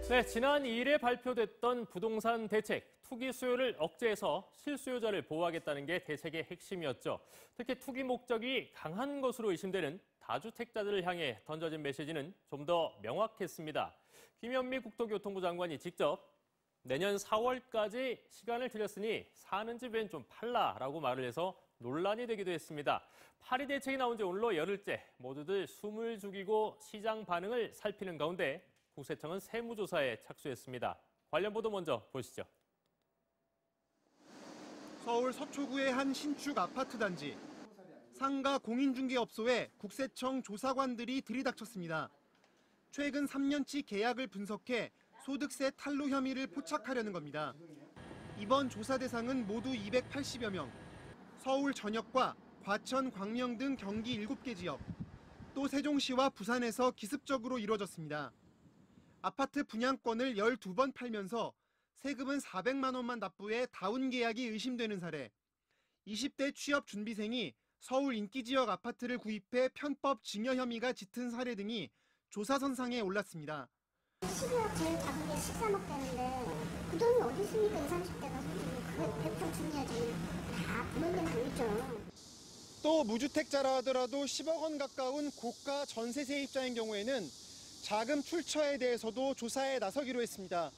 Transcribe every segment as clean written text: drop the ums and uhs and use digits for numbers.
네, 지난 2일에 발표됐던 부동산 대책, 투기 수요를 억제해서 실수요자를 보호하겠다는 게 대책의 핵심이었죠. 특히 투기 목적이 강한 것으로 의심되는 다주택자들을 향해 던져진 메시지는 좀 더 명확했습니다. 김현미 국토교통부 장관이 직접 내년 4월까지 시간을 드렸으니 사는 집엔 좀 팔라라고 말을 해서 논란이 되기도 했습니다. 파리 대책이 나온 지 오늘로 열흘째 모두들 숨을 죽이고 시장 반응을 살피는 가운데 국세청은 세무조사에 착수했습니다. 관련 보도 먼저 보시죠. 서울 서초구의 한 신축 아파트 단지. 상가 공인중개업소에 국세청 조사관들이 들이닥쳤습니다. 최근 3년치 계약을 분석해 소득세 탈루 혐의를 포착하려는 겁니다. 이번 조사 대상은 모두 280여 명. 서울 전역과 과천, 광명 등 경기 7개 지역, 또 세종시와 부산에서 기습적으로 이루어졌습니다. 아파트 분양권을 12번 팔면서 세금은 400만 원만 납부해 다운 계약이 의심되는 사례, 20대 취업 준비생이 서울 인기지역 아파트를 구입해 편법 증여 혐의가 짙은 사례 등이 조사선상에 올랐습니다. 12억 제일 작은 게 13억 되는데 그 돈이 어디 있습니까? 20, 30대가 그거 100% 중요하지. 다 부모님 돈이죠. 또 무주택자라 하더라도 10억 원 가까운 고가 전세 세입자인 경우에는 자금 출처에 대해서도 조사에 나서기로 했습니다.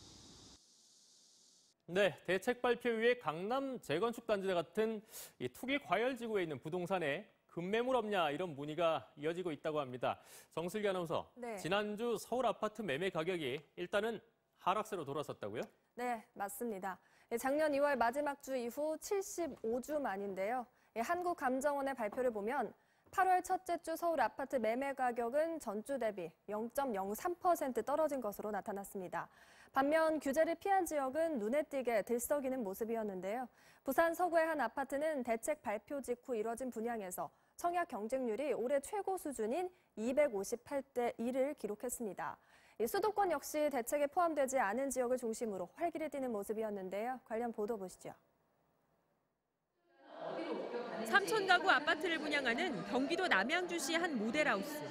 네, 대책 발표 이후에 강남 재건축 단지 같은 이 투기 과열 지구에 있는 부동산에 급매물 없냐 이런 문의가 이어지고 있다고 합니다. 정슬기 아나운서, 네. 지난주 서울 아파트 매매 가격이 일단은 하락세로 돌아섰다고요? 네, 맞습니다. 작년 2월 마지막 주 이후 75주 만인데요. 한국감정원의 발표를 보면 8월 첫째 주 서울 아파트 매매 가격은 전주 대비 0.03% 떨어진 것으로 나타났습니다. 반면 규제를 피한 지역은 눈에 띄게 들썩이는 모습이었는데요. 부산 서구의 한 아파트는 대책 발표 직후 이뤄진 분양에서 청약 경쟁률이 올해 최고 수준인 258대 1을 기록했습니다. 수도권 역시 대책에 포함되지 않은 지역을 중심으로 활기를 띠는 모습이었는데요. 관련 보도 보시죠. 3천 가구 아파트를 분양하는 경기도 남양주시 한 모델하우스.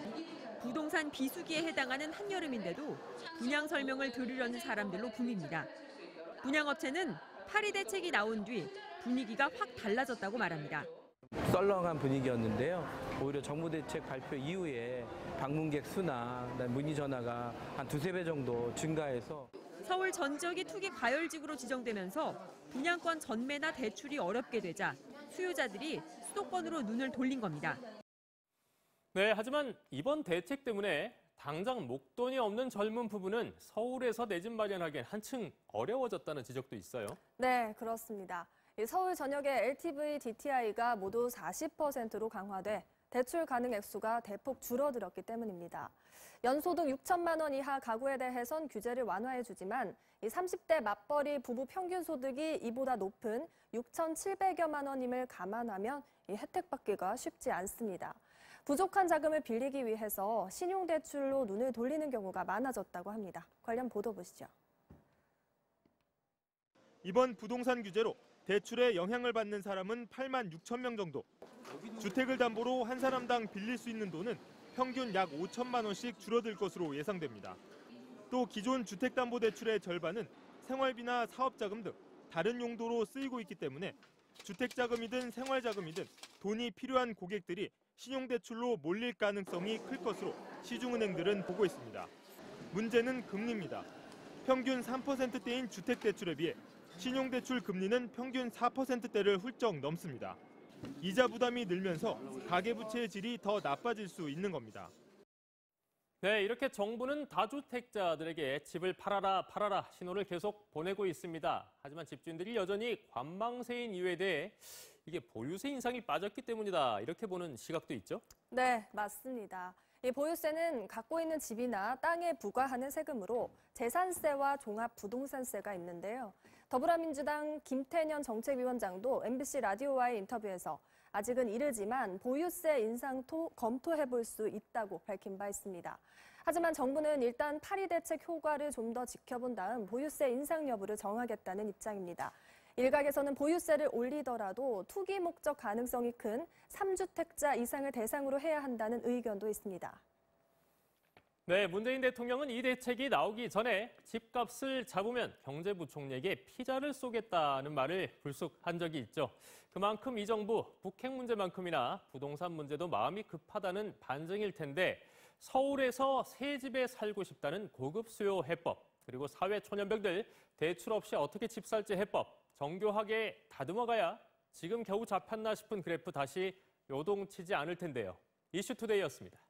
부동산 비수기에 해당하는 한여름인데도 분양 설명을 들으려는 사람들로 붐입니다. 분양업체는 파리 대책이 나온 뒤 분위기가 확 달라졌다고 말합니다. 썰렁한 분위기였는데요. 오히려 정부 대책 발표 이후에 방문객 수나 문의 전화가 한 2~3배 정도 증가해서 서울 전 지역이 투기 과열지구로 지정되면서 분양권 전매나 대출이 어렵게 되자 수요자들이 수도권으로 눈을 돌린 겁니다. 네, 하지만 이번 대책 때문에 당장 목돈이 없는 젊은 부부는 서울에서 내 집 마련하기엔 한층 어려워졌다는 지적도 있어요. 네, 그렇습니다. 서울 전역의 LTV DTI가 모두 40%로 강화돼 대출 가능 액수가 대폭 줄어들었기 때문입니다. 연소득 6천만 원 이하 가구에 대해선 규제를 완화해주지만 30대 맞벌이 부부 평균 소득이 이보다 높은 6,700여만 원임을 감안하면 혜택받기가 쉽지 않습니다. 부족한 자금을 빌리기 위해서 신용대출로 눈을 돌리는 경우가 많아졌다고 합니다. 관련 보도 보시죠. 이번 부동산 규제로 대출에 영향을 받는 사람은 8만 6천 명 정도. 주택을 담보로 한 사람당 빌릴 수 있는 돈은 평균 약 5천만 원씩 줄어들 것으로 예상됩니다. 또 기존 주택담보대출의 절반은 생활비나 사업자금 등 다른 용도로 쓰이고 있기 때문에 주택자금이든 생활자금이든 돈이 필요한 고객들이 신용대출로 몰릴 가능성이 클 것으로 시중은행들은 보고 있습니다. 문제는 금리입니다. 평균 3%대인 주택대출에 비해 신용대출 금리는 평균 4%대를 훌쩍 넘습니다. 이자 부담이 늘면서 가계부채의 질이 더 나빠질 수 있는 겁니다. 네, 이렇게 정부는 다주택자들에게 집을 팔아라 신호를 계속 보내고 있습니다. 하지만 집주인들이 여전히 관망세인 이유에 대해 이게 보유세 인상이 빠졌기 때문이다 이렇게 보는 시각도 있죠? 네, 맞습니다. 이 보유세는 갖고 있는 집이나 땅에 부과하는 세금으로 재산세와 종합부동산세가 있는데요. 더불어민주당 김태년 정책위원장도 MBC 라디오와의 인터뷰에서 아직은 이르지만 보유세 인상 검토해볼 수 있다고 밝힌 바 있습니다. 하지만 정부는 일단 파리 대책 효과를 좀 더 지켜본 다음 보유세 인상 여부를 정하겠다는 입장입니다. 일각에서는 보유세를 올리더라도 투기 목적 가능성이 큰 3주택자 이상을 대상으로 해야 한다는 의견도 있습니다. 네, 문재인 대통령은 이 대책이 나오기 전에 집값을 잡으면 경제부총리에게 피자를 쏘겠다는 말을 불쑥 한 적이 있죠. 그만큼 이 정부 북핵 문제만큼이나 부동산 문제도 마음이 급하다는 반증일 텐데 서울에서 새 집에 살고 싶다는 고급 수요 해법, 그리고 사회 초년병들 대출 없이 어떻게 집 살지 해법, 정교하게 다듬어가야 지금 겨우 잡혔나 싶은 그래프 다시 요동치지 않을 텐데요. 이슈투데이였습니다.